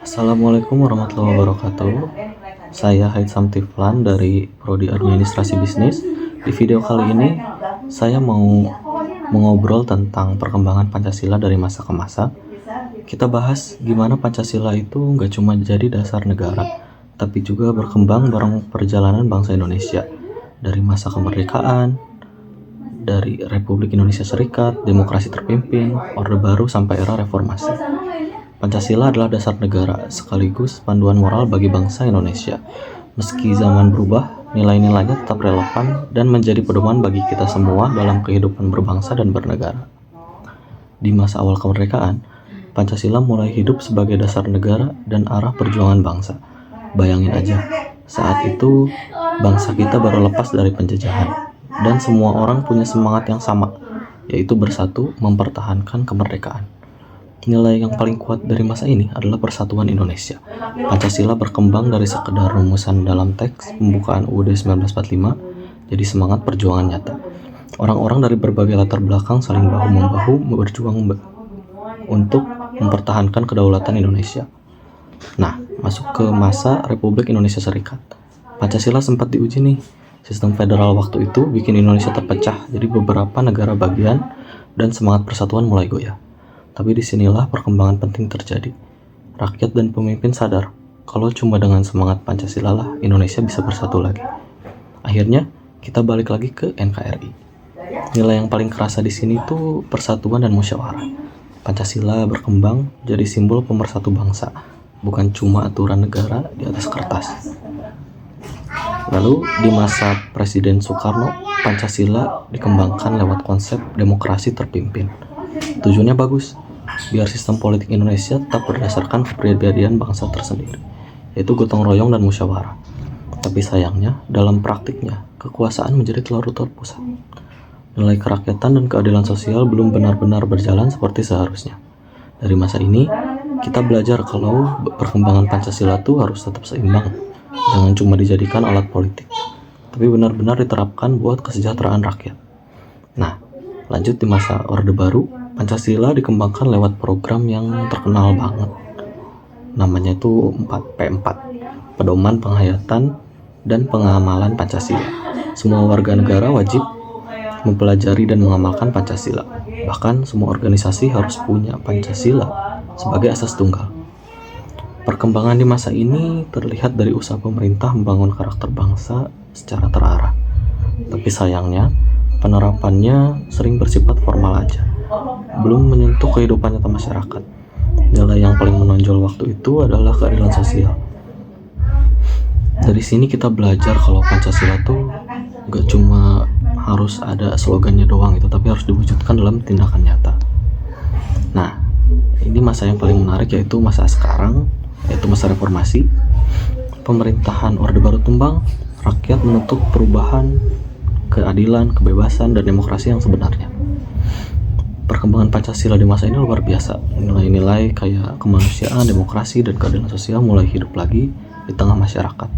Assalamualaikum warahmatullahi wabarakatuh. Saya Haitsam Tiflan dari Prodi Administrasi Bisnis. Di video kali ini, saya mau mengobrol tentang perkembangan Pancasila dari masa ke masa. Kita bahas gimana Pancasila itu nggak cuma jadi dasar negara, tapi juga berkembang bareng perjalanan bangsa Indonesia. Dari masa kemerdekaan, dari Republik Indonesia Serikat, demokrasi terpimpin, Orde Baru sampai era reformasi. Pancasila adalah dasar negara, sekaligus panduan moral bagi bangsa Indonesia. Meski zaman berubah, nilai-nilainya tetap relevan dan menjadi pedoman bagi kita semua dalam kehidupan berbangsa dan bernegara. Di masa awal kemerdekaan, Pancasila mulai hidup sebagai dasar negara dan arah perjuangan bangsa. Bayangin aja, saat itu bangsa kita baru lepas dari penjajahan, dan semua orang punya semangat yang sama, yaitu bersatu mempertahankan kemerdekaan. Nilai yang paling kuat dari masa ini adalah persatuan Indonesia. Pancasila berkembang dari sekedar rumusan dalam teks pembukaan UUD 1945 jadi semangat perjuangan nyata. Orang-orang dari berbagai latar belakang saling bahu-membahu berjuang untuk mempertahankan kedaulatan Indonesia. Nah, masuk ke masa Republik Indonesia Serikat. Pancasila sempat diuji nih. Sistem federal waktu itu bikin Indonesia terpecah jadi beberapa negara bagian dan semangat persatuan mulai goyah. Tapi disinilah perkembangan penting terjadi. Rakyat dan pemimpin sadar kalau cuma dengan semangat Pancasila lah Indonesia bisa bersatu lagi. Akhirnya kita balik lagi ke NKRI. Nilai yang paling kerasa di sini tuh persatuan dan musyawarah. Pancasila berkembang jadi simbol pemersatu bangsa, bukan cuma aturan negara di atas kertas. Lalu di masa Presiden Soekarno, Pancasila dikembangkan lewat konsep demokrasi terpimpin. Tujuannya bagus, biar sistem politik Indonesia tetap berdasarkan kepribadian bangsa tersendiri, yaitu gotong royong dan musyawarah. Tapi sayangnya, dalam praktiknya, kekuasaan menjadi terlalu terpusat. Nilai kerakyatan dan keadilan sosial belum benar-benar berjalan seperti seharusnya. Dari masa ini, kita belajar kalau perkembangan Pancasila itu harus tetap seimbang. Jangan cuma dijadikan alat politik, tapi benar-benar diterapkan buat kesejahteraan rakyat. Nah, lanjut di masa Orde Baru, Pancasila dikembangkan lewat program yang terkenal banget. Namanya itu 4P4, Pedoman Penghayatan dan Pengamalan Pancasila. Semua warga negara wajib mempelajari dan mengamalkan Pancasila. Bahkan semua organisasi harus punya Pancasila sebagai asas tunggal. Perkembangan di masa ini terlihat dari usaha pemerintah membangun karakter bangsa secara terarah. Tapi sayangnya, penerapannya sering bersifat formal aja, belum menyentuh kehidupan nyata masyarakat. Nilai yang paling menonjol waktu itu adalah keadilan sosial. Dari sini kita belajar kalau Pancasila tuh gak cuma harus ada slogannya doang itu, tapi harus diwujudkan dalam tindakan nyata. Nah, ini masa yang paling menarik yaitu masa sekarang, yaitu masa reformasi. Pemerintahan Orde Baru tumbang, rakyat menuntut perubahan, keadilan, kebebasan, dan demokrasi yang sebenarnya. Perkembangan Pancasila di masa ini luar biasa. Nilai-nilai kayak kemanusiaan, demokrasi, dan keadilan sosial mulai hidup lagi di tengah masyarakat.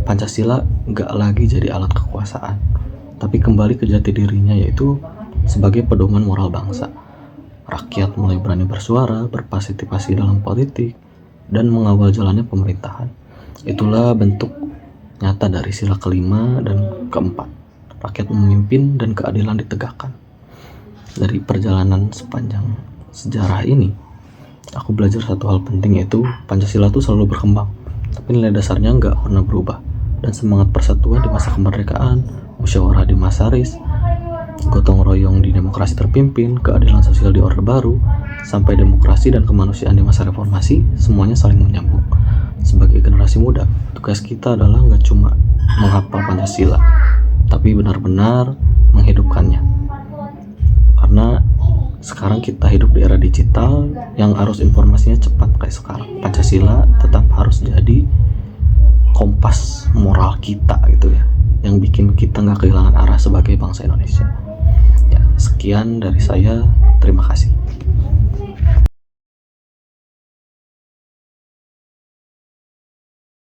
Pancasila nggak lagi jadi alat kekuasaan, tapi kembali ke jati dirinya, yaitu sebagai pedoman moral bangsa. Rakyat mulai berani bersuara, berpartisipasi dalam politik, dan mengawal jalannya pemerintahan. Itulah bentuk nyata dari sila kelima dan keempat. Rakyat memimpin dan keadilan ditegakkan. Dari perjalanan sepanjang sejarah ini, aku belajar satu hal penting, yaitu Pancasila itu selalu berkembang, tapi nilai dasarnya nggak pernah berubah. Dan semangat persatuan di masa kemerdekaan, musyawarah di masa RIS, gotong royong di demokrasi terpimpin, keadilan sosial di Orde Baru, sampai demokrasi dan kemanusiaan di masa reformasi, semuanya saling menyambung. Sebagai generasi muda, tugas kita adalah nggak cuma menghafal Pancasila, tapi benar-benar menghidupkannya. Karena sekarang kita hidup di era digital yang arus informasinya cepat kayak sekarang. Pancasila tetap harus jadi kompas moral kita gitu ya, yang bikin kita nggak kehilangan arah sebagai bangsa Indonesia. Ya, sekian dari saya. Terima kasih.